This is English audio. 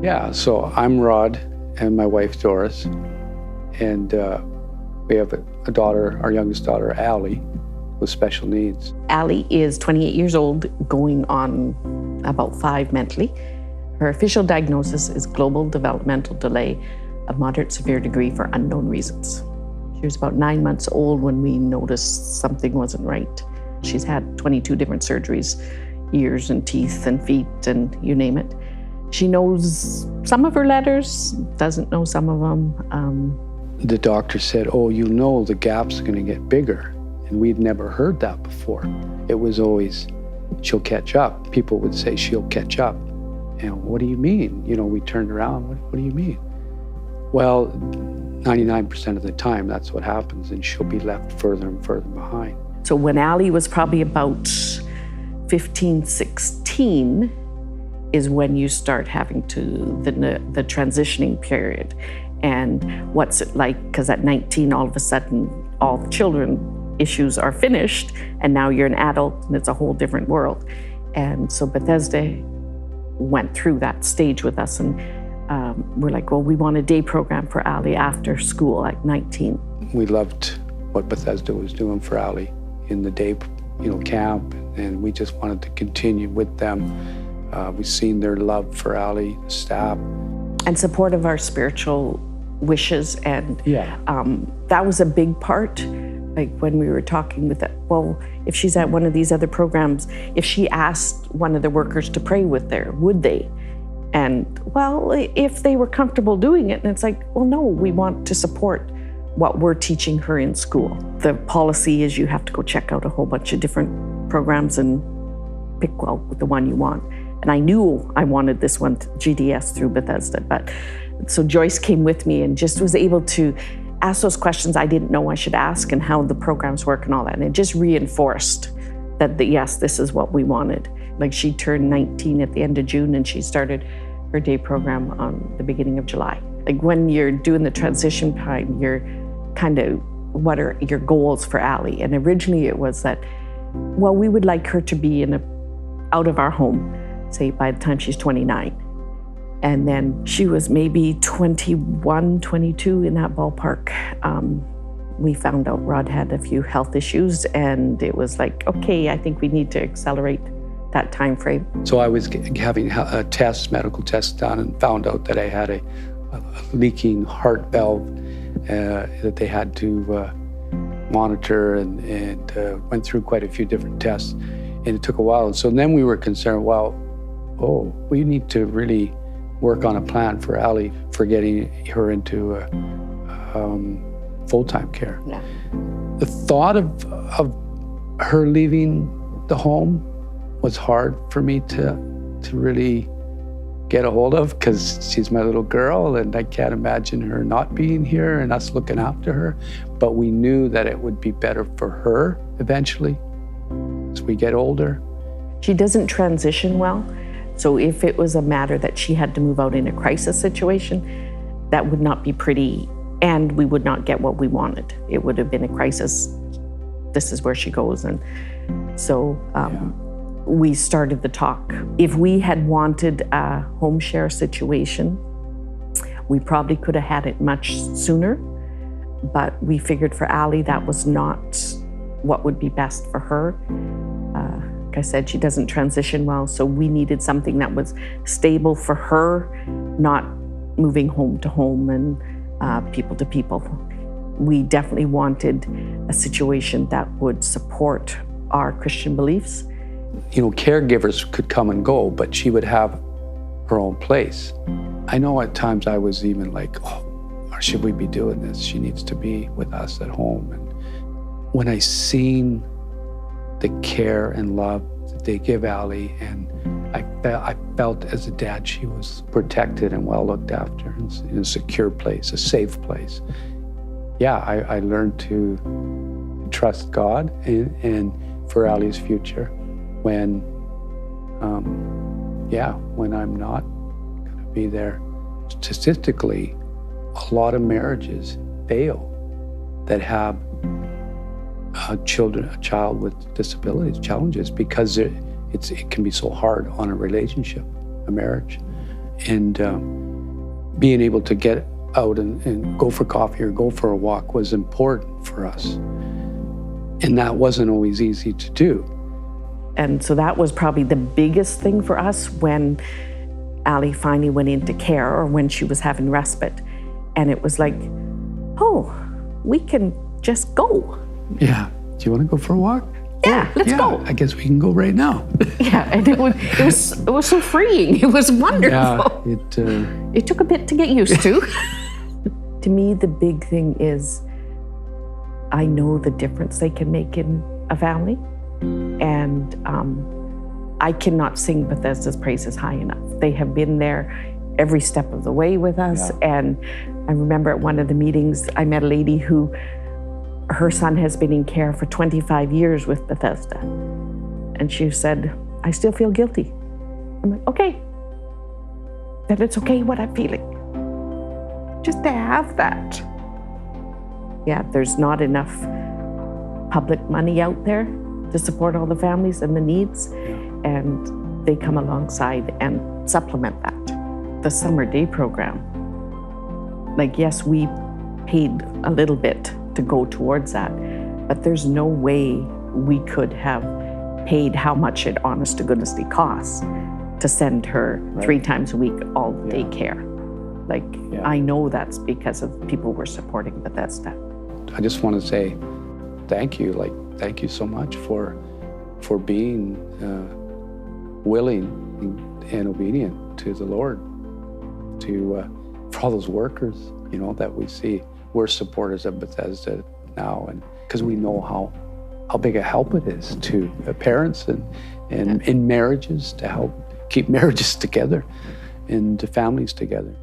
Yeah, so I'm Rod and my wife Doris, and we have a daughter, our youngest daughter, Allie, with special needs. Allie is 28 years old, going on about 5 mentally. Her official diagnosis is global developmental delay of moderate severe degree for unknown reasons. She was about 9 months old when we noticed something wasn't right. She's had 22 different surgeries, ears and teeth and feet and you name it. She knows some of her letters, doesn't know some of them. The doctor said, oh, you know the gap's going to get bigger. And we'd never heard that before. It was always, she'll catch up. People would say, she'll catch up. And what do you mean? You know, we turned around, what do you mean? Well, 99% of the time, that's what happens, and she'll be left further and further behind. So when Allie was probably about 15, 16, is when you start having to the transitioning period. And what's it like? Because at 19, all of a sudden, all the children issues are finished, and now you're an adult, and it's a whole different world. And so Bethesda went through that stage with us, and we're like, well, we want a day program for Allie after school at 19. We loved what Bethesda was doing for Allie in the day, camp, and we just wanted to continue with them. We've seen their love for Allie, the staff. And support of our spiritual wishes, and yeah. That was a big part. Like when we were talking with it, well, if she's at one of these other programs, if she asked one of the workers to pray with her, would they? And well, if they were comfortable doing it, and it's like, well, no, we want to support what we're teaching her in school. The policy is you have to go check out a whole bunch of different programs and pick, well, the one you want. And I knew I wanted this one, GDS through Bethesda. But so Joyce came with me and just was able to ask those questions I didn't know I should ask, and how the programs work and all that. And it just reinforced that, yes, this is what we wanted. Like she turned 19 at the end of June, and she started her day program on the beginning of July. Like when you're doing the transition time, you're kind of, what are your goals for Allie? And originally it was that, well, we would like her to be out of our home, say by the time she's 29. And then she was maybe 21, 22 in that ballpark. We found out Rod had a few health issues, and it was like, okay, I think we need to accelerate that time frame. So I was having a medical test done, and found out that I had a leaking heart valve that they had to monitor, and went through quite a few different tests, and it took a while. And so then we were concerned, we need to really work on a plan for Allie for getting her into full-time care. Yeah. The thought of her leaving the home was hard for me to really get a hold of, because she's my little girl, and I can't imagine her not being here and us looking after her. But we knew that it would be better for her eventually as we get older. She doesn't transition well. So if it was a matter that she had to move out in a crisis situation, that would not be pretty, and we would not get what we wanted. It would have been a crisis. This is where she goes. And so we started the talk. If we had wanted a home share situation, we probably could have had it much sooner, but we figured for Allie that was not what would be best for her. Like I said, she doesn't transition well, so we needed something that was stable for her, not moving home to home and people to people. We definitely wanted a situation that would support our Christian beliefs. Caregivers could come and go, but she would have her own place. I know at times I was even like, should we be doing this? She needs to be with us at home. And when I seen the care and love that they give Allie, and I felt as a dad she was protected and well looked after in a secure place, a safe place. Yeah, I learned to trust God and for Allie's future when I'm not going to be there. Statistically, a lot of marriages fail that have a child with disabilities, challenges, because it can be so hard on a relationship, a marriage. And being able to get out and go for coffee or go for a walk was important for us. And that wasn't always easy to do. And so that was probably the biggest thing for us when Allie finally went into care, or when she was having respite. And it was like, oh, we can just go. Yeah. Do you want to go for a walk? Yeah, let's go. I guess we can go right now. Yeah, and it was so freeing. It was wonderful. Yeah, it took a bit to get used to. To me, the big thing is I know the difference they can make in a family. And I cannot sing Bethesda's praises high enough. They have been there every step of the way with us. Yeah. And I remember at one of the meetings, I met a lady who, her son has been in care for 25 years with Bethesda. And she said, I still feel guilty. I'm like, okay, then it's okay what I'm feeling. Just to have that. Yeah, there's not enough public money out there to support all the families and the needs. And they come alongside and supplement that. The summer day program, like, yes, we paid a little bit to go towards that, but there's no way we could have paid how much it honest to goodnessly costs to send her 3 times a week all day care. Like, I know that's because of people were supporting Bethesda. I just want to say thank you. Like, thank you so much for being willing and obedient to the Lord, for all those workers, you know, that we see. We're supporters of Bethesda now, and because we know how big a help it is to parents and in marriages, to help keep marriages together and to families together.